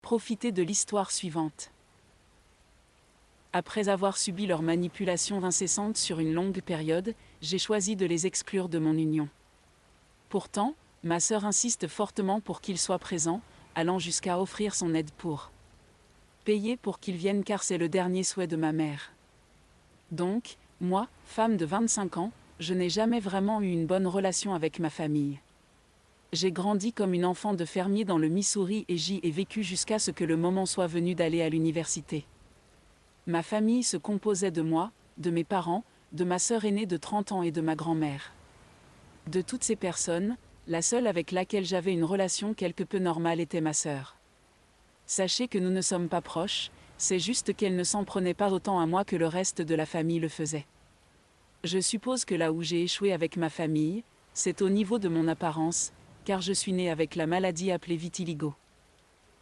Profitez de l'histoire suivante. Après avoir subi leurs manipulations incessantes sur une longue période, j'ai choisi de les exclure de mon union. Pourtant, ma sœur insiste fortement pour qu'il soit présent, allant jusqu'à offrir son aide pour payer pour qu'il vienne car c'est le dernier souhait de ma mère. Donc, moi, femme de 25 ans, je n'ai jamais vraiment eu une bonne relation avec ma famille. J'ai grandi comme une enfant de fermier dans le Missouri et j'y ai vécu jusqu'à ce que le moment soit venu d'aller à l'université. Ma famille se composait de moi, de mes parents, de ma sœur aînée de 30 ans et de ma grand-mère. De toutes ces personnes, la seule avec laquelle j'avais une relation quelque peu normale était ma sœur. Sachez que nous ne sommes pas proches, c'est juste qu'elle ne s'en prenait pas autant à moi que le reste de la famille le faisait. Je suppose que là où j'ai échoué avec ma famille, c'est au niveau de mon apparence, car je suis née avec la maladie appelée vitiligo.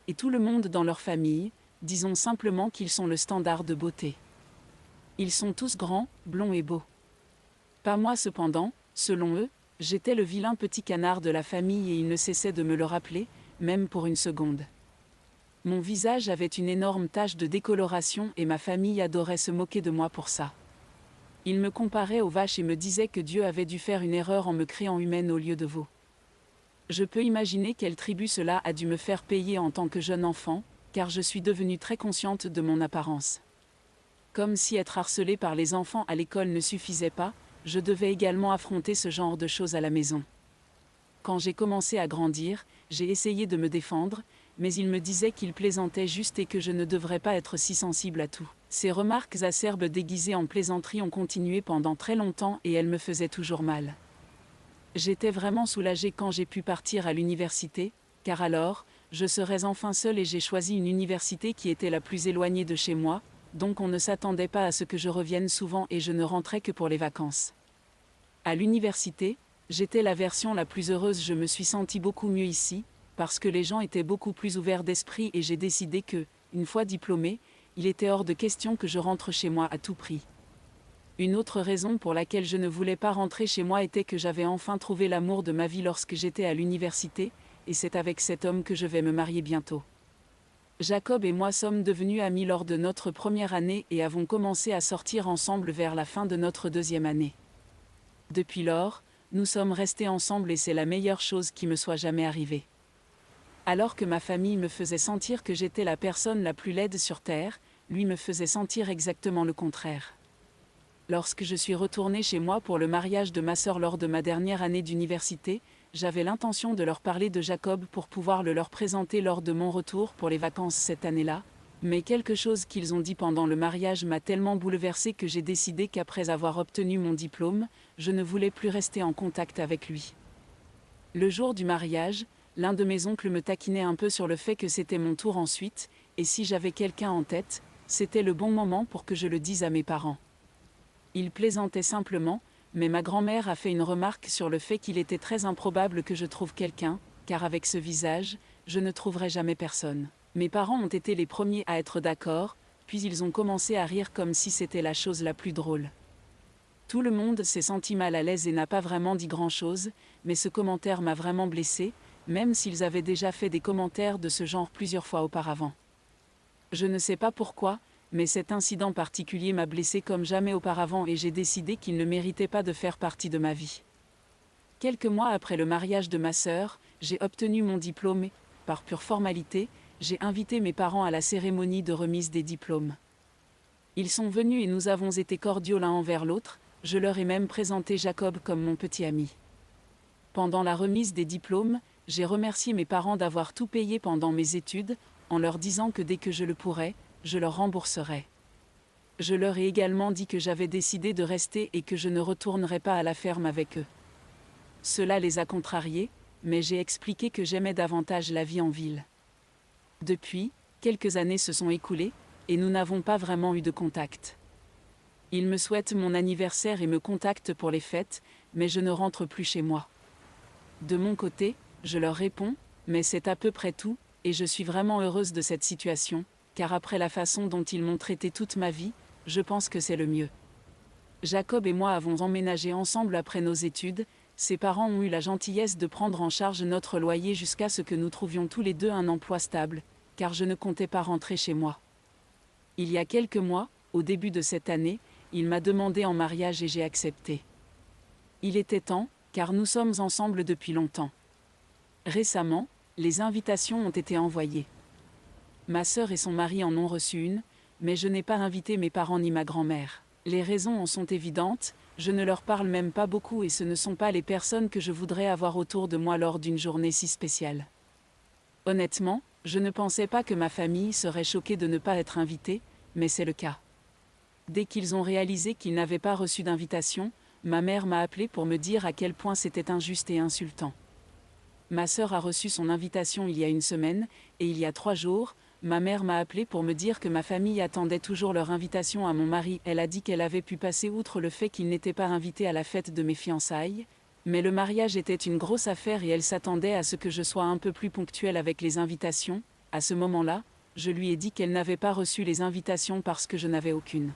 Et tout le monde dans leur famille, disons simplement qu'ils sont le standard de beauté. Ils sont tous grands, blonds et beaux. Pas moi cependant, selon eux, j'étais le vilain petit canard de la famille et ils ne cessaient de me le rappeler, même pour une seconde. Mon visage avait une énorme tache de décoloration et ma famille adorait se moquer de moi pour ça. Ils me comparaient aux vaches et me disaient que Dieu avait dû faire une erreur en me créant humaine au lieu de veau. Je peux imaginer quelle tribu cela a dû me faire payer en tant que jeune enfant, car je suis devenue très consciente de mon apparence. Comme si être harcelée par les enfants à l'école ne suffisait pas, je devais également affronter ce genre de choses à la maison. Quand j'ai commencé à grandir, j'ai essayé de me défendre, mais ils me disaient qu'ils plaisantaient juste et que je ne devrais pas être si sensible à tout. Ces remarques acerbes déguisées en plaisanterie ont continué pendant très longtemps et elles me faisaient toujours mal. J'étais vraiment soulagée quand j'ai pu partir à l'université, car alors, je serais enfin seule et j'ai choisi une université qui était la plus éloignée de chez moi, donc on ne s'attendait pas à ce que je revienne souvent et je ne rentrais que pour les vacances. À l'université, j'étais la version la plus heureuse, je me suis sentie beaucoup mieux ici, parce que les gens étaient beaucoup plus ouverts d'esprit et j'ai décidé que, une fois diplômée, il était hors de question que je rentre chez moi à tout prix. Une autre raison pour laquelle je ne voulais pas rentrer chez moi était que j'avais enfin trouvé l'amour de ma vie lorsque j'étais à l'université, et c'est avec cet homme que je vais me marier bientôt. Jacob et moi sommes devenus amis lors de notre première année et avons commencé à sortir ensemble vers la fin de notre deuxième année. Depuis lors, nous sommes restés ensemble et c'est la meilleure chose qui me soit jamais arrivée. Alors que ma famille me faisait sentir que j'étais la personne la plus laide sur Terre, lui me faisait sentir exactement le contraire. Lorsque je suis retournée chez moi pour le mariage de ma sœur lors de ma dernière année d'université, j'avais l'intention de leur parler de Jacob pour pouvoir le leur présenter lors de mon retour pour les vacances cette année-là, mais quelque chose qu'ils ont dit pendant le mariage m'a tellement bouleversée que j'ai décidé qu'après avoir obtenu mon diplôme, je ne voulais plus rester en contact avec lui. Le jour du mariage, l'un de mes oncles me taquinait un peu sur le fait que c'était mon tour ensuite, et si j'avais quelqu'un en tête, c'était le bon moment pour que je le dise à mes parents. Il plaisantait simplement, mais ma grand-mère a fait une remarque sur le fait qu'il était très improbable que je trouve quelqu'un, car avec ce visage, je ne trouverai jamais personne. Mes parents ont été les premiers à être d'accord, puis ils ont commencé à rire comme si c'était la chose la plus drôle. Tout le monde s'est senti mal à l'aise et n'a pas vraiment dit grand-chose, mais ce commentaire m'a vraiment blessée, même s'ils avaient déjà fait des commentaires de ce genre plusieurs fois auparavant. Je ne sais pas pourquoi, mais cet incident particulier m'a blessée comme jamais auparavant et j'ai décidé qu'il ne méritait pas de faire partie de ma vie. Quelques mois après le mariage de ma sœur, j'ai obtenu mon diplôme et, par pure formalité, j'ai invité mes parents à la cérémonie de remise des diplômes. Ils sont venus et nous avons été cordiaux l'un envers l'autre, je leur ai même présenté Jacob comme mon petit ami. Pendant la remise des diplômes, j'ai remercié mes parents d'avoir tout payé pendant mes études, en leur disant que dès que je le pourrais, je leur rembourserai. Je leur ai également dit que j'avais décidé de rester et que je ne retournerais pas à la ferme avec eux. Cela les a contrariés, mais j'ai expliqué que j'aimais davantage la vie en ville. Depuis, quelques années se sont écoulées, et nous n'avons pas vraiment eu de contact. Ils me souhaitent mon anniversaire et me contactent pour les fêtes, mais je ne rentre plus chez moi. De mon côté, je leur réponds, mais c'est à peu près tout, et je suis vraiment heureuse de cette situation, car après la façon dont ils m'ont traité toute ma vie, je pense que c'est le mieux. Jacob et moi avons emménagé ensemble après nos études, ses parents ont eu la gentillesse de prendre en charge notre loyer jusqu'à ce que nous trouvions tous les deux un emploi stable, car je ne comptais pas rentrer chez moi. Il y a quelques mois, au début de cette année, il m'a demandé en mariage et j'ai accepté. Il était temps, car nous sommes ensemble depuis longtemps. Récemment, les invitations ont été envoyées. Ma sœur et son mari en ont reçu une, mais je n'ai pas invité mes parents ni ma grand-mère. Les raisons en sont évidentes, je ne leur parle même pas beaucoup et ce ne sont pas les personnes que je voudrais avoir autour de moi lors d'une journée si spéciale. Honnêtement, je ne pensais pas que ma famille serait choquée de ne pas être invitée, mais c'est le cas. Dès qu'ils ont réalisé qu'ils n'avaient pas reçu d'invitation, ma mère m'a appelé pour me dire à quel point c'était injuste et insultant. Ma sœur a reçu son invitation il y a une semaine, et il y a 3 jours, ma mère m'a appelé pour me dire que ma famille attendait toujours leur invitation à mon mari. Elle a dit qu'elle avait pu passer outre le fait qu'il n'était pas invité à la fête de mes fiançailles, mais le mariage était une grosse affaire et elle s'attendait à ce que je sois un peu plus ponctuelle avec les invitations. À ce moment-là, je lui ai dit qu'elle n'avait pas reçu les invitations parce que je n'avais aucune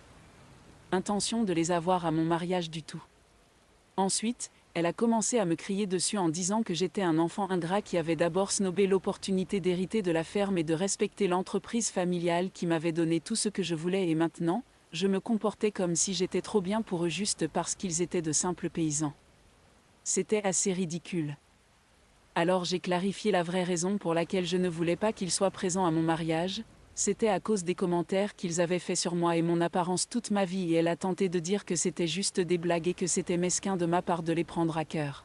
intention de les avoir à mon mariage du tout. Ensuite, elle a commencé à me crier dessus en disant que j'étais un enfant ingrat qui avait d'abord snobé l'opportunité d'hériter de la ferme et de respecter l'entreprise familiale qui m'avait donné tout ce que je voulais et maintenant, je me comportais comme si j'étais trop bien pour eux juste parce qu'ils étaient de simples paysans. C'était assez ridicule. Alors j'ai clarifié la vraie raison pour laquelle je ne voulais pas qu'ils soient présents à mon mariage. C'était à cause des commentaires qu'ils avaient faits sur moi et mon apparence toute ma vie et elle a tenté de dire que c'était juste des blagues et que c'était mesquin de ma part de les prendre à cœur.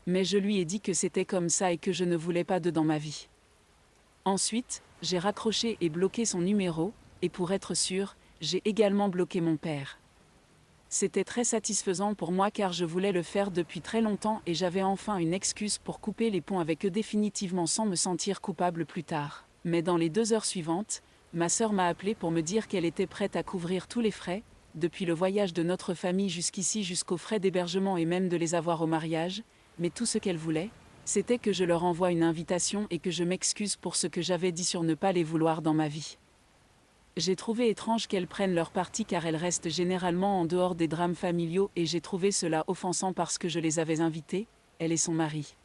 Mais je lui ai dit que c'était comme ça et que je ne voulais pas d'eux dans ma vie. Ensuite, j'ai raccroché et bloqué son numéro, et pour être sûr, j'ai également bloqué mon père. C'était très satisfaisant pour moi car je voulais le faire depuis très longtemps et j'avais enfin une excuse pour couper les ponts avec eux définitivement sans me sentir coupable plus tard. Mais dans les 2 heures suivantes, ma sœur m'a appelé pour me dire qu'elle était prête à couvrir tous les frais, depuis le voyage de notre famille jusqu'ici jusqu'aux frais d'hébergement et même de les avoir au mariage, mais tout ce qu'elle voulait, c'était que je leur envoie une invitation et que je m'excuse pour ce que j'avais dit sur ne pas les vouloir dans ma vie. J'ai trouvé étrange qu'elles prennent leur parti car elles restent généralement en dehors des drames familiaux et j'ai trouvé cela offensant parce que je les avais invitées, elle et son mari.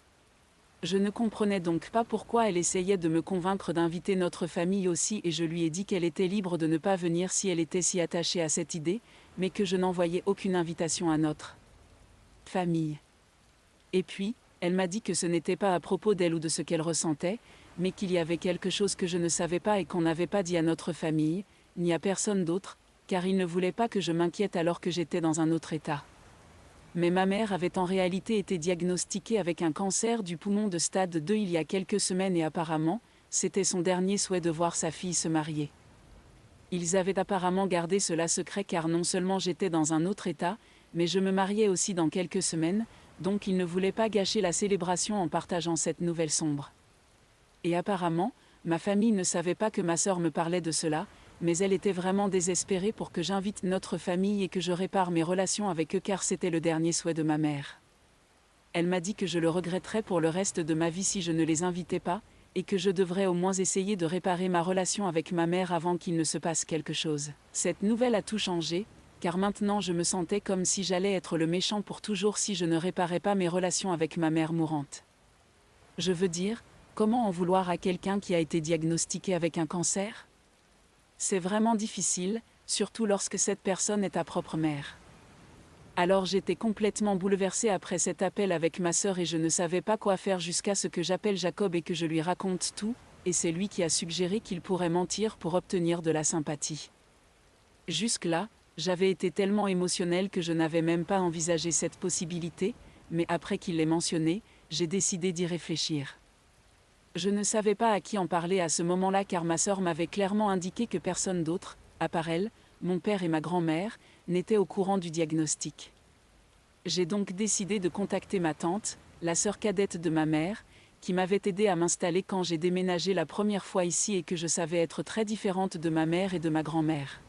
Je ne comprenais donc pas pourquoi elle essayait de me convaincre d'inviter notre famille aussi et je lui ai dit qu'elle était libre de ne pas venir si elle était si attachée à cette idée, mais que je n'envoyais aucune invitation à notre famille. Et puis, elle m'a dit que ce n'était pas à propos d'elle ou de ce qu'elle ressentait, mais qu'il y avait quelque chose que je ne savais pas et qu'on n'avait pas dit à notre famille, ni à personne d'autre, car il ne voulait pas que je m'inquiète alors que j'étais dans un autre état. Mais ma mère avait en réalité été diagnostiquée avec un cancer du poumon de stade 2 il y a quelques semaines et apparemment, c'était son dernier souhait de voir sa fille se marier. Ils avaient apparemment gardé cela secret car non seulement j'étais dans un autre état, mais je me mariais aussi dans quelques semaines, donc ils ne voulaient pas gâcher la célébration en partageant cette nouvelle sombre. Et apparemment, ma famille ne savait pas que ma sœur me parlait de cela, mais elle était vraiment désespérée pour que j'invite notre famille et que je répare mes relations avec eux car c'était le dernier souhait de ma mère. Elle m'a dit que je le regretterais pour le reste de ma vie si je ne les invitais pas, et que je devrais au moins essayer de réparer ma relation avec ma mère avant qu'il ne se passe quelque chose. Cette nouvelle a tout changé, car maintenant je me sentais comme si j'allais être le méchant pour toujours si je ne réparais pas mes relations avec ma mère mourante. Je veux dire, comment en vouloir à quelqu'un qui a été diagnostiqué avec un cancer ? C'est vraiment difficile, surtout lorsque cette personne est ta propre mère. Alors j'étais complètement bouleversée après cet appel avec ma sœur et je ne savais pas quoi faire jusqu'à ce que j'appelle Jacob et que je lui raconte tout, et c'est lui qui a suggéré qu'il pourrait mentir pour obtenir de la sympathie. Jusque-là, j'avais été tellement émotionnelle que je n'avais même pas envisagé cette possibilité, mais après qu'il l'ait mentionné, j'ai décidé d'y réfléchir. Je ne savais pas à qui en parler à ce moment-là car ma sœur m'avait clairement indiqué que personne d'autre, à part elle, mon père et ma grand-mère, n'était au courant du diagnostic. J'ai donc décidé de contacter ma tante, la sœur cadette de ma mère, qui m'avait aidée à m'installer quand j'ai déménagé la première fois ici et que je savais être très différente de ma mère et de ma grand-mère.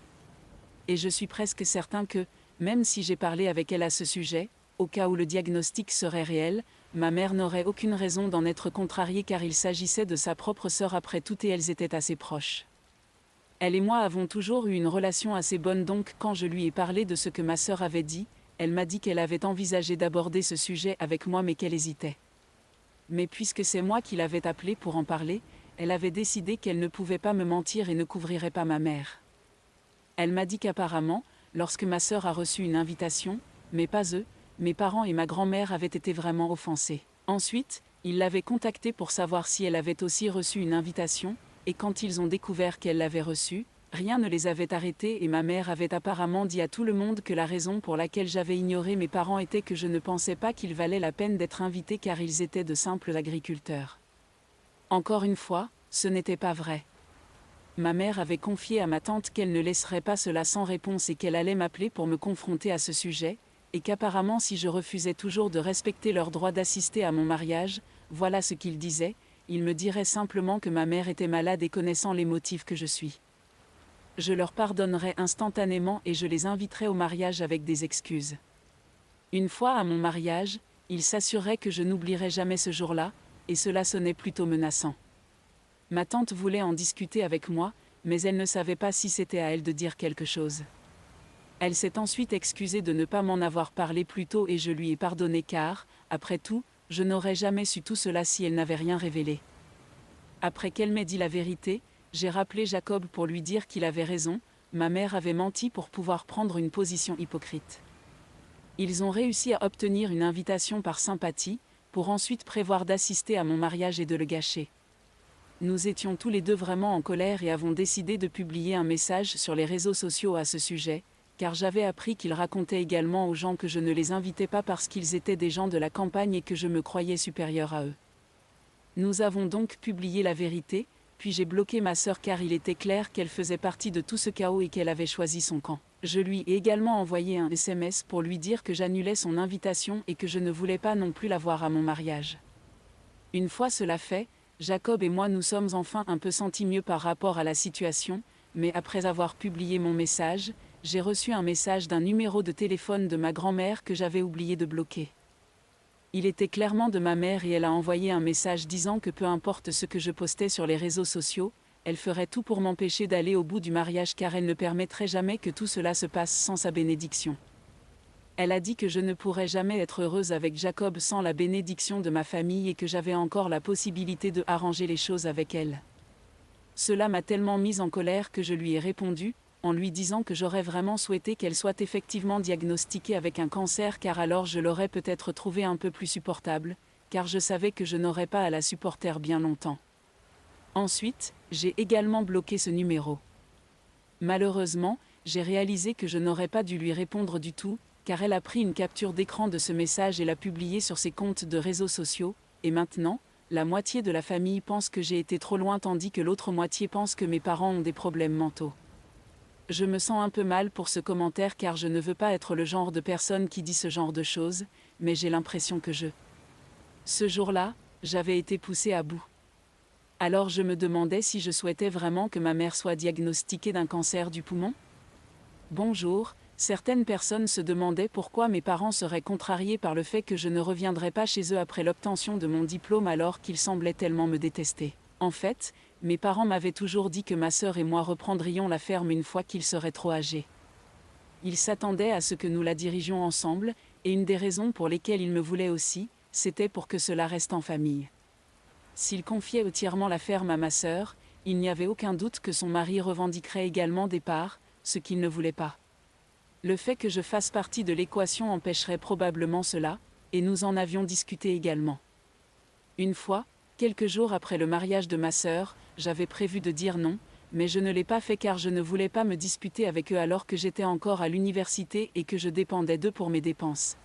Et je suis presque certain que, même si j'ai parlé avec elle à ce sujet, au cas où le diagnostic serait réel, ma mère n'aurait aucune raison d'en être contrariée car il s'agissait de sa propre sœur après tout et elles étaient assez proches. Elle et moi avons toujours eu une relation assez bonne donc quand je lui ai parlé de ce que ma sœur avait dit, elle m'a dit qu'elle avait envisagé d'aborder ce sujet avec moi mais qu'elle hésitait. Mais puisque c'est moi qui l'avais appelée pour en parler, elle avait décidé qu'elle ne pouvait pas me mentir et ne couvrirait pas ma mère. Elle m'a dit qu'apparemment, lorsque ma sœur a reçu une invitation, mais pas eux, mes parents et ma grand-mère avaient été vraiment offensés. Ensuite, ils l'avaient contactée pour savoir si elle avait aussi reçu une invitation, et quand ils ont découvert qu'elle l'avait reçue, rien ne les avait arrêtés et ma mère avait apparemment dit à tout le monde que la raison pour laquelle j'avais ignoré mes parents était que je ne pensais pas qu'il valait la peine d'être invité car ils étaient de simples agriculteurs. Encore une fois, ce n'était pas vrai. Ma mère avait confié à ma tante qu'elle ne laisserait pas cela sans réponse et qu'elle allait m'appeler pour me confronter à ce sujet, et qu'apparemment si je refusais toujours de respecter leur droit d'assister à mon mariage, voilà ce qu'ils disaient, ils me diraient simplement que ma mère était malade et connaissant les motifs que je suis. Je leur pardonnerais instantanément et je les inviterais au mariage avec des excuses. Une fois à mon mariage, ils s'assureraient que je n'oublierais jamais ce jour-là, et cela sonnait plutôt menaçant. Ma tante voulait en discuter avec moi, mais elle ne savait pas si c'était à elle de dire quelque chose. Elle s'est ensuite excusée de ne pas m'en avoir parlé plus tôt et je lui ai pardonné car, après tout, je n'aurais jamais su tout cela si elle n'avait rien révélé. Après qu'elle m'ait dit la vérité, j'ai rappelé Jacob pour lui dire qu'il avait raison, ma mère avait menti pour pouvoir prendre une position hypocrite. Ils ont réussi à obtenir une invitation par sympathie, pour ensuite prévoir d'assister à mon mariage et de le gâcher. Nous étions tous les deux vraiment en colère et avons décidé de publier un message sur les réseaux sociaux à ce sujet, car j'avais appris qu'ils racontaient également aux gens que je ne les invitais pas parce qu'ils étaient des gens de la campagne et que je me croyais supérieur à eux. Nous avons donc publié la vérité, puis j'ai bloqué ma sœur car il était clair qu'elle faisait partie de tout ce chaos et qu'elle avait choisi son camp. Je lui ai également envoyé un SMS pour lui dire que j'annulais son invitation et que je ne voulais pas non plus la voir à mon mariage. Une fois cela fait, Jacob et moi nous sommes enfin un peu sentis mieux par rapport à la situation, mais après avoir publié mon message, j'ai reçu un message d'un numéro de téléphone de ma grand-mère que j'avais oublié de bloquer. Il était clairement de ma mère et elle a envoyé un message disant que peu importe ce que je postais sur les réseaux sociaux, elle ferait tout pour m'empêcher d'aller au bout du mariage car elle ne permettrait jamais que tout cela se passe sans sa bénédiction. Elle a dit que je ne pourrais jamais être heureuse avec Jacob sans la bénédiction de ma famille et que j'avais encore la possibilité de arranger les choses avec elle. Cela m'a tellement mise en colère que je lui ai répondu, en lui disant que j'aurais vraiment souhaité qu'elle soit effectivement diagnostiquée avec un cancer car alors je l'aurais peut-être trouvée un peu plus supportable, car je savais que je n'aurais pas à la supporter bien longtemps. Ensuite, j'ai également bloqué ce numéro. Malheureusement, j'ai réalisé que je n'aurais pas dû lui répondre du tout, car elle a pris une capture d'écran de ce message et l'a publié sur ses comptes de réseaux sociaux, et maintenant, la moitié de la famille pense que j'ai été trop loin tandis que l'autre moitié pense que mes parents ont des problèmes mentaux. Je me sens un peu mal pour ce commentaire car je ne veux pas être le genre de personne qui dit ce genre de choses, mais j'ai l'impression que Ce jour-là, j'avais été poussée à bout. Alors je me demandais si je souhaitais vraiment que ma mère soit diagnostiquée d'un cancer du poumon. Bonjour, certaines personnes se demandaient pourquoi mes parents seraient contrariés par le fait que je ne reviendrais pas chez eux après l'obtention de mon diplôme alors qu'ils semblaient tellement me détester. En fait, mes parents m'avaient toujours dit que ma sœur et moi reprendrions la ferme une fois qu'ils seraient trop âgés. Ils s'attendaient à ce que nous la dirigions ensemble, et une des raisons pour lesquelles ils me voulaient aussi, c'était pour que cela reste en famille. S'ils confiaient entièrement la ferme à ma sœur, il n'y avait aucun doute que son mari revendiquerait également des parts, ce qu'il ne voulait pas. Le fait que je fasse partie de l'équation empêcherait probablement cela, et nous en avions discuté également. Une fois, quelques jours après le mariage de ma sœur, j'avais prévu de dire non, mais je ne l'ai pas fait car je ne voulais pas me disputer avec eux alors que j'étais encore à l'université et que je dépendais d'eux pour mes dépenses.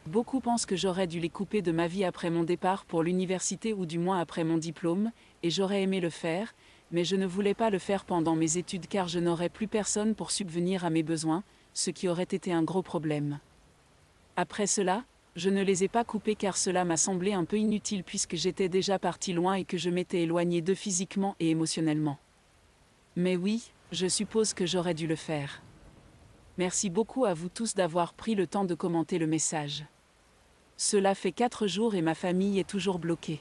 Beaucoup pensent que j'aurais dû les couper de ma vie après mon départ pour l'université ou du moins après mon diplôme, et j'aurais aimé le faire, mais je ne voulais pas le faire pendant mes études car je n'aurais plus personne pour subvenir à mes besoins, ce qui aurait été un gros problème. Après cela, je ne les ai pas coupés car cela m'a semblé un peu inutile puisque j'étais déjà parti loin et que je m'étais éloigné d'eux physiquement et émotionnellement. Mais oui, je suppose que j'aurais dû le faire. Merci beaucoup à vous tous d'avoir pris le temps de commenter le message. Cela fait 4 jours et ma famille est toujours bloquée.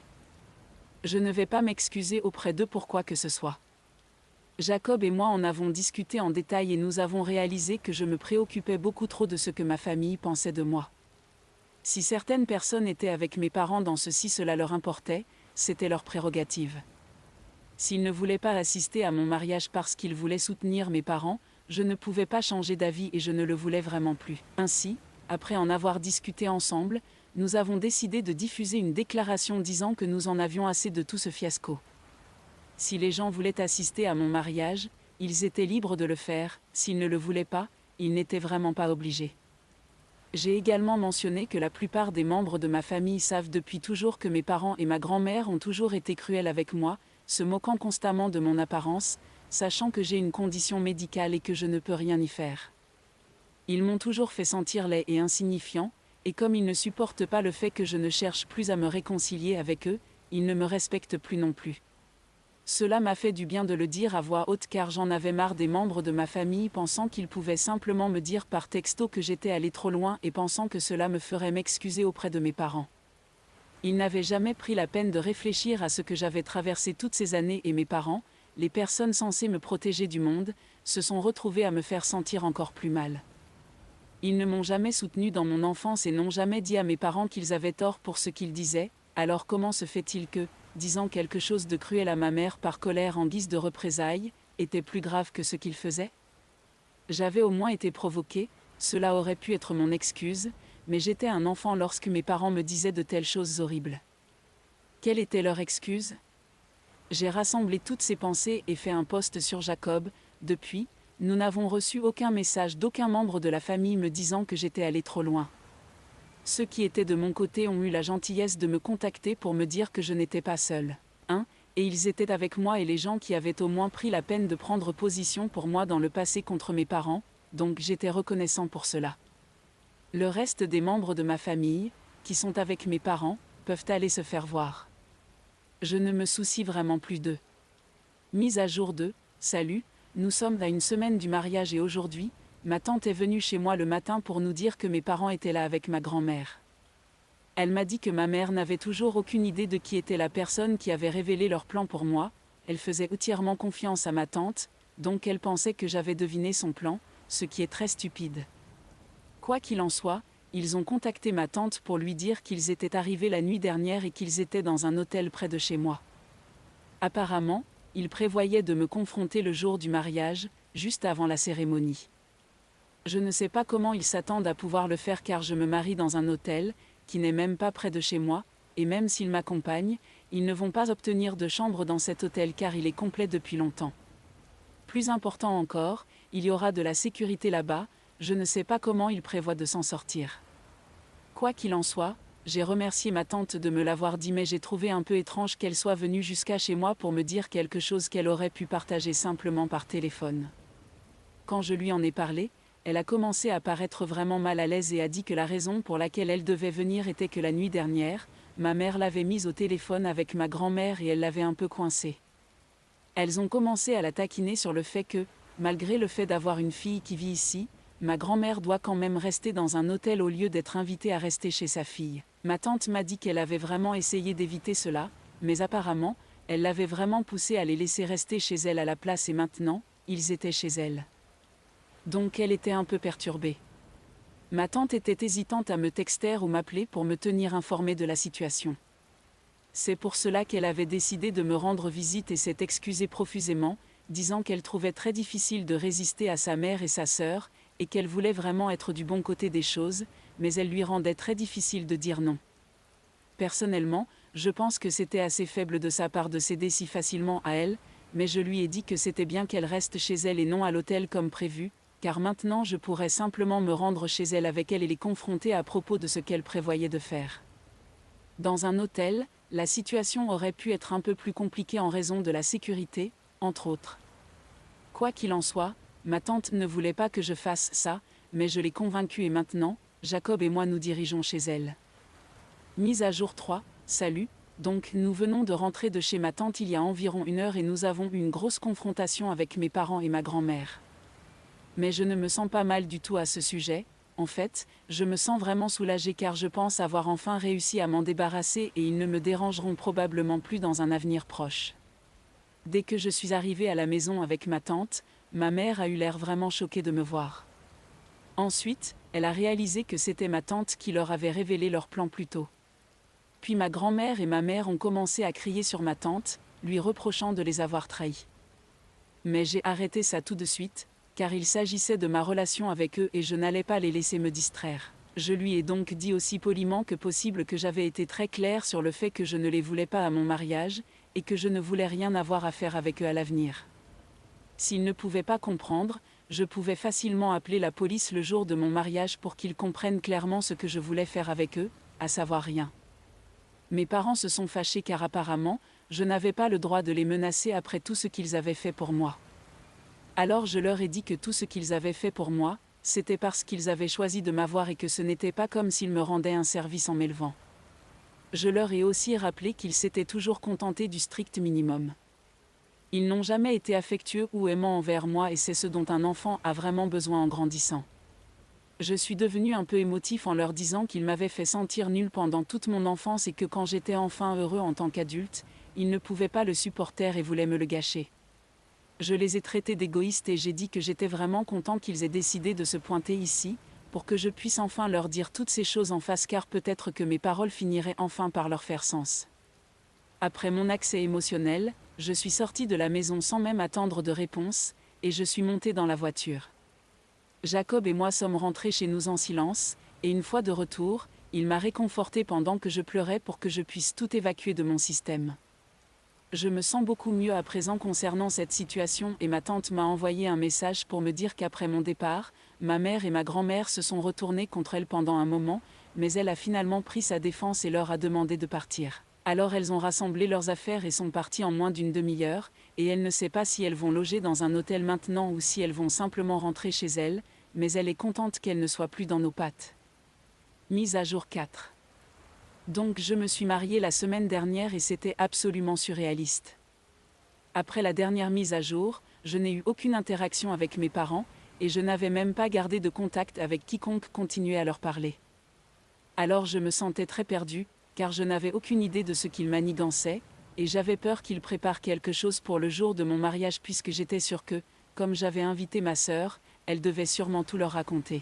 Je ne vais pas m'excuser auprès d'eux pour quoi que ce soit. Jacob et moi en avons discuté en détail et nous avons réalisé que je me préoccupais beaucoup trop de ce que ma famille pensait de moi. Si certaines personnes étaient avec mes parents dans ceci cela leur importait, c'était leur prérogative. S'ils ne voulaient pas assister à mon mariage parce qu'ils voulaient soutenir mes parents, je ne pouvais pas changer d'avis et je ne le voulais vraiment plus. Ainsi, après en avoir discuté ensemble, nous avons décidé de diffuser une déclaration disant que nous en avions assez de tout ce fiasco. Si les gens voulaient assister à mon mariage, ils étaient libres de le faire, s'ils ne le voulaient pas, ils n'étaient vraiment pas obligés. J'ai également mentionné que la plupart des membres de ma famille savent depuis toujours que mes parents et ma grand-mère ont toujours été cruels avec moi, se moquant constamment de mon apparence, sachant que j'ai une condition médicale et que je ne peux rien y faire. Ils m'ont toujours fait sentir laid et insignifiant, et comme ils ne supportent pas le fait que je ne cherche plus à me réconcilier avec eux, ils ne me respectent plus non plus. Cela m'a fait du bien de le dire à voix haute car j'en avais marre des membres de ma famille pensant qu'ils pouvaient simplement me dire par texto que j'étais allé trop loin et pensant que cela me ferait m'excuser auprès de mes parents. Ils n'avaient jamais pris la peine de réfléchir à ce que j'avais traversé toutes ces années et mes parents, les personnes censées me protéger du monde, se sont retrouvés à me faire sentir encore plus mal. Ils ne m'ont jamais soutenu dans mon enfance et n'ont jamais dit à mes parents qu'ils avaient tort pour ce qu'ils disaient, alors comment se fait-il que, disant quelque chose de cruel à ma mère par colère en guise de représailles, était plus grave que ce qu'ils faisaient? J'avais au moins été provoquée, cela aurait pu être mon excuse, mais j'étais un enfant lorsque mes parents me disaient de telles choses horribles. Quelle était leur excuse? J'ai rassemblé toutes ces pensées et fait un post sur Jacob. Depuis, nous n'avons reçu aucun message d'aucun membre de la famille me disant que j'étais allé trop loin. Ceux qui étaient de mon côté ont eu la gentillesse de me contacter pour me dire que je n'étais pas seule. Et ils étaient avec moi et les gens qui avaient au moins pris la peine de prendre position pour moi dans le passé contre mes parents, donc j'étais reconnaissant pour cela. Le reste des membres de ma famille, qui sont avec mes parents, peuvent aller se faire voir. Je ne me soucie vraiment plus d'eux. Mise à jour 2, salut, nous sommes à une semaine du mariage et aujourd'hui, ma tante est venue chez moi le matin pour nous dire que mes parents étaient là avec ma grand-mère. Elle m'a dit que ma mère n'avait toujours aucune idée de qui était la personne qui avait révélé leur plan pour moi, elle faisait entièrement confiance à ma tante, donc elle pensait que j'avais deviné son plan, ce qui est très stupide. Quoi qu'il en soit, ils ont contacté ma tante pour lui dire qu'ils étaient arrivés la nuit dernière et qu'ils étaient dans un hôtel près de chez moi. Apparemment, ils prévoyaient de me confronter le jour du mariage, juste avant la cérémonie. Je ne sais pas comment ils s'attendent à pouvoir le faire car je me marie dans un hôtel, qui n'est même pas près de chez moi, et même s'ils m'accompagnent, ils ne vont pas obtenir de chambre dans cet hôtel car il est complet depuis longtemps. Plus important encore, il y aura de la sécurité là-bas, je ne sais pas comment ils prévoient de s'en sortir. Quoi qu'il en soit, j'ai remercié ma tante de me l'avoir dit mais j'ai trouvé un peu étrange qu'elle soit venue jusqu'à chez moi pour me dire quelque chose qu'elle aurait pu partager simplement par téléphone. Quand je lui en ai parlé, elle a commencé à paraître vraiment mal à l'aise et a dit que la raison pour laquelle elle devait venir était que la nuit dernière, ma mère l'avait mise au téléphone avec ma grand-mère et elle l'avait un peu coincée. Elles ont commencé à la taquiner sur le fait que, malgré le fait d'avoir une fille qui vit ici, ma grand-mère doit quand même rester dans un hôtel au lieu d'être invitée à rester chez sa fille. Ma tante m'a dit qu'elle avait vraiment essayé d'éviter cela, mais apparemment, elle l'avait vraiment poussée à les laisser rester chez elle à la place et maintenant, ils étaient chez elle. Donc elle était un peu perturbée. Ma tante était hésitante à me texter ou m'appeler pour me tenir informée de la situation. C'est pour cela qu'elle avait décidé de me rendre visite et s'est excusée profusément, disant qu'elle trouvait très difficile de résister à sa mère et sa sœur, et qu'elle voulait vraiment être du bon côté des choses, mais elle lui rendait très difficile de dire non. Personnellement, je pense que c'était assez faible de sa part de céder si facilement à elle, mais je lui ai dit que c'était bien qu'elle reste chez elle et non à l'hôtel comme prévu, car maintenant je pourrais simplement me rendre chez elle avec elle et les confronter à propos de ce qu'elle prévoyait de faire. Dans un hôtel, la situation aurait pu être un peu plus compliquée en raison de la sécurité, entre autres. Quoi qu'il en soit, ma tante ne voulait pas que je fasse ça, mais je l'ai convaincue et maintenant, Jacob et moi nous dirigeons chez elle. Mise à jour 3, salut, donc nous venons de rentrer de chez ma tante il y a environ 1 heure et nous avons eu une grosse confrontation avec mes parents et ma grand-mère. Mais je ne me sens pas mal du tout à ce sujet, en fait, je me sens vraiment soulagée car je pense avoir enfin réussi à m'en débarrasser et ils ne me dérangeront probablement plus dans un avenir proche. Dès que je suis arrivée à la maison avec ma tante, ma mère a eu l'air vraiment choquée de me voir. Ensuite, elle a réalisé que c'était ma tante qui leur avait révélé leur plan plus tôt. Puis ma grand-mère et ma mère ont commencé à crier sur ma tante, lui reprochant de les avoir trahis. Mais j'ai arrêté ça tout de suite, car il s'agissait de ma relation avec eux et je n'allais pas les laisser me distraire. Je lui ai donc dit aussi poliment que possible que j'avais été très claire sur le fait que je ne les voulais pas à mon mariage, et que je ne voulais rien avoir à faire avec eux à l'avenir. S'ils ne pouvaient pas comprendre, je pouvais facilement appeler la police le jour de mon mariage pour qu'ils comprennent clairement ce que je voulais faire avec eux, à savoir rien. Mes parents se sont fâchés car apparemment, je n'avais pas le droit de les menacer après tout ce qu'ils avaient fait pour moi. Alors je leur ai dit que tout ce qu'ils avaient fait pour moi, c'était parce qu'ils avaient choisi de m'avoir et que ce n'était pas comme s'ils me rendaient un service en m'élevant. Je leur ai aussi rappelé qu'ils s'étaient toujours contentés du strict minimum. Ils n'ont jamais été affectueux ou aimants envers moi et c'est ce dont un enfant a vraiment besoin en grandissant. Je suis devenu un peu émotif en leur disant qu'ils m'avaient fait sentir nul pendant toute mon enfance et que quand j'étais enfin heureux en tant qu'adulte, ils ne pouvaient pas le supporter et voulaient me le gâcher. Je les ai traités d'égoïstes et j'ai dit que j'étais vraiment content qu'ils aient décidé de se pointer ici, pour que je puisse enfin leur dire toutes ces choses en face car peut-être que mes paroles finiraient enfin par leur faire sens. Après mon accès émotionnel, je suis sortie de la maison sans même attendre de réponse, et je suis montée dans la voiture. Jacob et moi sommes rentrés chez nous en silence, et une fois de retour, il m'a réconfortée pendant que je pleurais pour que je puisse tout évacuer de mon système. Je me sens beaucoup mieux à présent concernant cette situation et ma tante m'a envoyé un message pour me dire qu'après mon départ, ma mère et ma grand-mère se sont retournées contre elle pendant un moment, mais elle a finalement pris sa défense et leur a demandé de partir. Alors elles ont rassemblé leurs affaires et sont parties en moins d'une demi-heure, et elle ne sait pas si elles vont loger dans un hôtel maintenant ou si elles vont simplement rentrer chez elles, mais elle est contente qu'elle ne soit plus dans nos pattes. Mise à jour 4. Donc je me suis mariée la semaine dernière et c'était absolument surréaliste. Après la dernière mise à jour, je n'ai eu aucune interaction avec mes parents, et je n'avais même pas gardé de contact avec quiconque continuait à leur parler. Alors je me sentais très perdue, car je n'avais aucune idée de ce qu'ils manigançaient, et j'avais peur qu'ils préparent quelque chose pour le jour de mon mariage puisque j'étais sûre que, comme j'avais invité ma sœur, elle devait sûrement tout leur raconter.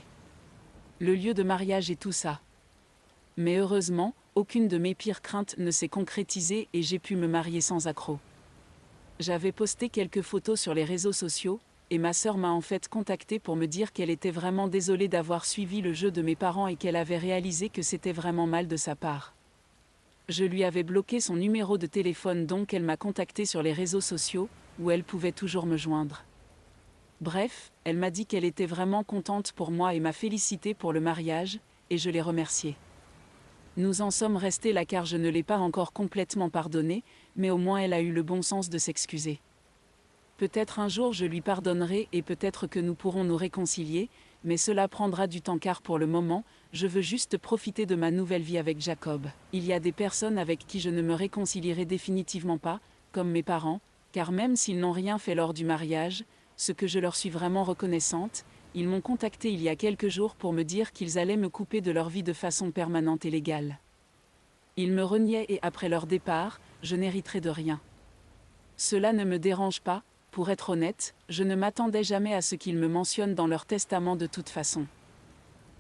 Le lieu de mariage et tout ça. Mais heureusement, aucune de mes pires craintes ne s'est concrétisée et j'ai pu me marier sans accroc. J'avais posté quelques photos sur les réseaux sociaux, et ma sœur m'a en fait contactée pour me dire qu'elle était vraiment désolée d'avoir suivi le jeu de mes parents et qu'elle avait réalisé que c'était vraiment mal de sa part. Je lui avais bloqué son numéro de téléphone donc elle m'a contactée sur les réseaux sociaux, où elle pouvait toujours me joindre. Bref, elle m'a dit qu'elle était vraiment contente pour moi et m'a félicité pour le mariage, et je l'ai remerciée. Nous en sommes restés là car je ne l'ai pas encore complètement pardonnée, mais au moins elle a eu le bon sens de s'excuser. Peut-être un jour je lui pardonnerai et peut-être que nous pourrons nous réconcilier, mais cela prendra du temps car pour le moment, je veux juste profiter de ma nouvelle vie avec Jacob. Il y a des personnes avec qui je ne me réconcilierai définitivement pas, comme mes parents, car même s'ils n'ont rien fait lors du mariage, ce que je leur suis vraiment reconnaissante, ils m'ont contacté il y a quelques jours pour me dire qu'ils allaient me couper de leur vie de façon permanente et légale. Ils me reniaient et après leur départ, je n'hériterai de rien. Cela ne me dérange pas, pour être honnête, je ne m'attendais jamais à ce qu'ils me mentionnent dans leur testament de toute façon.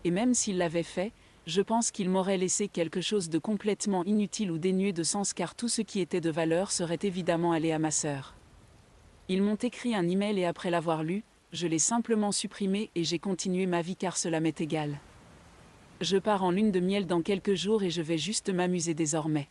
Et même s'ils l'avaient fait, je pense qu'ils m'auraient laissé quelque chose de complètement inutile ou dénué de sens car tout ce qui était de valeur serait évidemment allé à ma sœur. Ils m'ont écrit un email et après l'avoir lu, je l'ai simplement supprimé et j'ai continué ma vie car cela m'est égal. Je pars en lune de miel dans quelques jours et je vais juste m'amuser désormais.